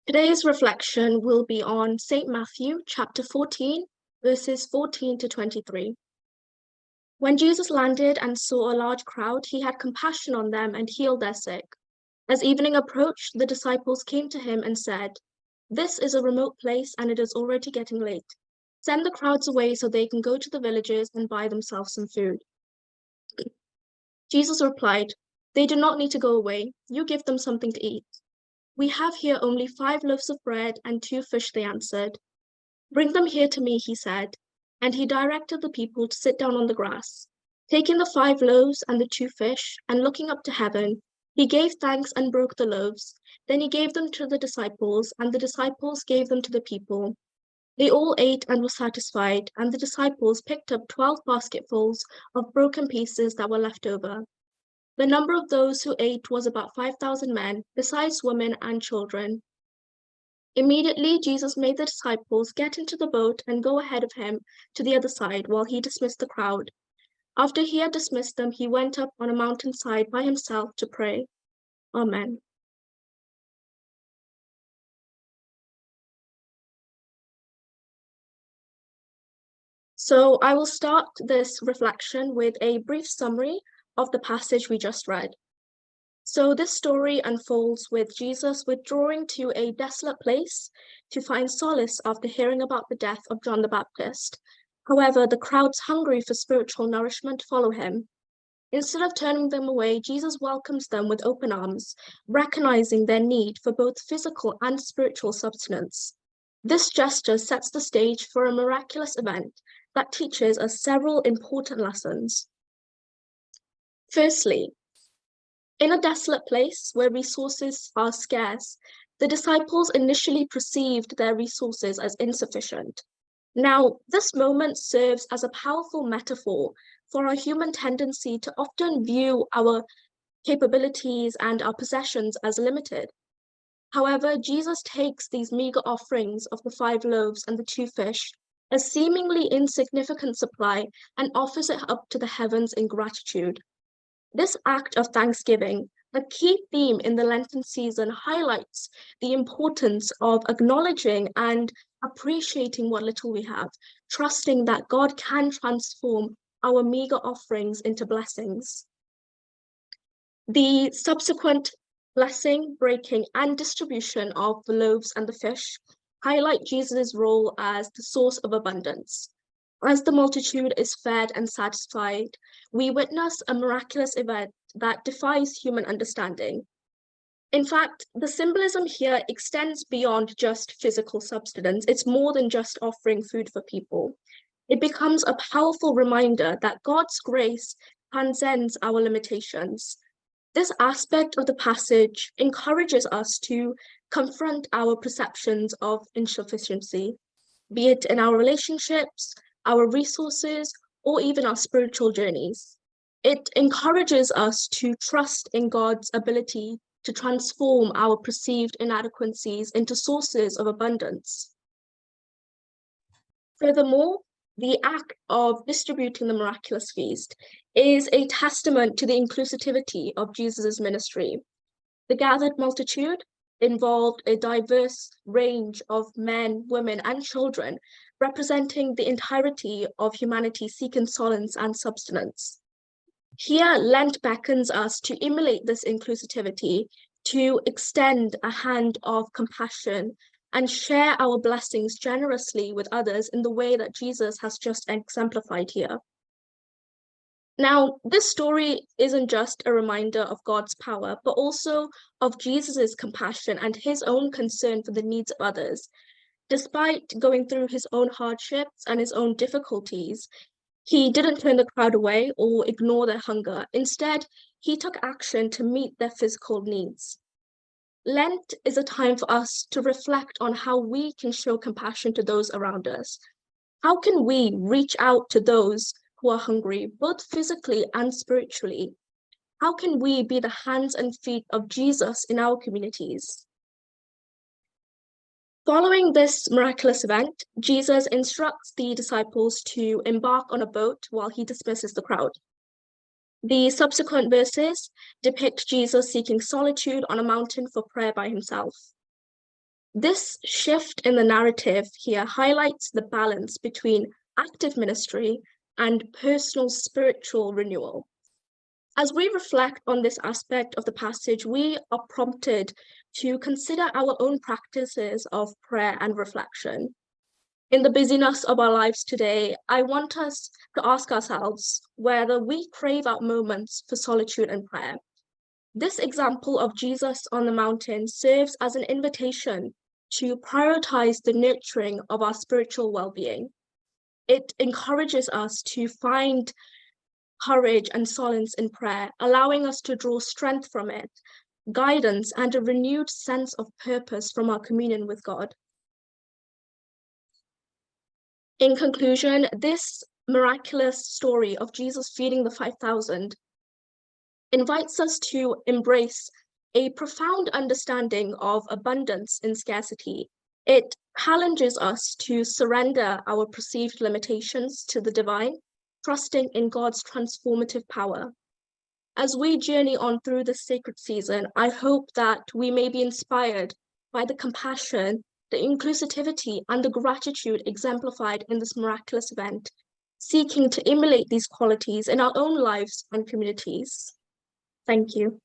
Today's reflection will be on St. Matthew chapter 14, verses 14 to 23. When Jesus landed and saw a large crowd, he had compassion on them and healed their sick. As evening approached, the disciples came to him and said, "This is a remote place and it is already getting late. Send the crowds away so they can go to the villages and buy themselves some food." Jesus replied, "They do not need to go away. You give them something to eat." "We have here only 5 loaves of bread and 2 fish," they answered. "Bring them here to me," he said, and he directed the people to sit down on the grass. Taking the 5 loaves and the 2 fish, and looking up to heaven, he gave thanks and broke the loaves. Then he gave them to the disciples, and the disciples gave them to the people. They all ate and were satisfied, and the disciples picked up 12 basketfuls of broken pieces that were left over. The number of those who ate was about 5,000 men, besides women and children. Immediately, Jesus made the disciples get into the boat and go ahead of him to the other side while he dismissed the crowd. After he had dismissed them, he went up on a mountainside by himself to pray. Amen. So I will start this reflection with a brief summary of the passage we just read. So this story unfolds with Jesus withdrawing to a desolate place to find solace after hearing about the death of John the Baptist. However, the crowds hungry for spiritual nourishment follow him. Instead of turning them away, Jesus welcomes them with open arms, recognizing their need for both physical and spiritual sustenance. This gesture sets the stage for a miraculous event that teaches us several important lessons. Firstly, in a desolate place where resources are scarce, the disciples initially perceived their resources as insufficient. Now, this moment serves as a powerful metaphor for our human tendency to often view our capabilities and our possessions as limited. However, Jesus takes these meager offerings of the 5 loaves and the 2 fish, a seemingly insignificant supply, and offers it up to the heavens in gratitude. This act of thanksgiving, a key theme in the Lenten season, highlights the importance of acknowledging and appreciating what little we have, trusting that God can transform our meager offerings into blessings. The subsequent blessing, breaking, and distribution of the loaves and the fish highlight Jesus' role as the source of abundance. As the multitude is fed and satisfied, we witness a miraculous event that defies human understanding. In fact, the symbolism here extends beyond just physical subsistence. It's more than just offering food for people. It becomes a powerful reminder that God's grace transcends our limitations. This aspect of the passage encourages us to confront our perceptions of insufficiency, be it in our relationships, our resources, or even our spiritual journeys. It encourages us to trust in God's ability to transform our perceived inadequacies into sources of abundance. Furthermore, the act of distributing the miraculous feast is a testament to the inclusivity of Jesus' ministry. The gathered multitude involved a diverse range of men, women, and children, representing the entirety of humanity seeking solace and sustenance. Here, Lent beckons us to emulate this inclusivity, to extend a hand of compassion and share our blessings generously with others in the way that Jesus has just exemplified here. Now, this story isn't just a reminder of God's power, but also of Jesus's compassion and his own concern for the needs of others. Despite going through his own hardships and his own difficulties, he didn't turn the crowd away or ignore their hunger. Instead, he took action to meet their physical needs. Lent is a time for us to reflect on how we can show compassion to those around us. How can we reach out to those who are hungry, both physically and spiritually? How can we be the hands and feet of Jesus in our communities? Following this miraculous event, Jesus instructs the disciples to embark on a boat while he dismisses the crowd. The subsequent verses depict Jesus seeking solitude on a mountain for prayer by himself. This shift in the narrative here highlights the balance between active ministry and personal spiritual renewal. As we reflect on this aspect of the passage, we are prompted to consider our own practices of prayer and reflection. In the busyness of our lives today, I want us to ask ourselves whether we crave out moments for solitude and prayer. This example of Jesus on the mountain serves as an invitation to prioritize the nurturing of our spiritual well-being. It encourages us to find courage and solace in prayer, allowing us to draw strength from it, guidance, and a renewed sense of purpose from our communion with God. In conclusion, this miraculous story of Jesus feeding the 5,000 invites us to embrace a profound understanding of abundance in scarcity. It challenges us to surrender our perceived limitations to the divine, trusting in God's transformative power. As we journey on through this sacred season, I hope that we may be inspired by the compassion, the inclusivity, and the gratitude exemplified in this miraculous event, seeking to emulate these qualities in our own lives and communities. Thank you.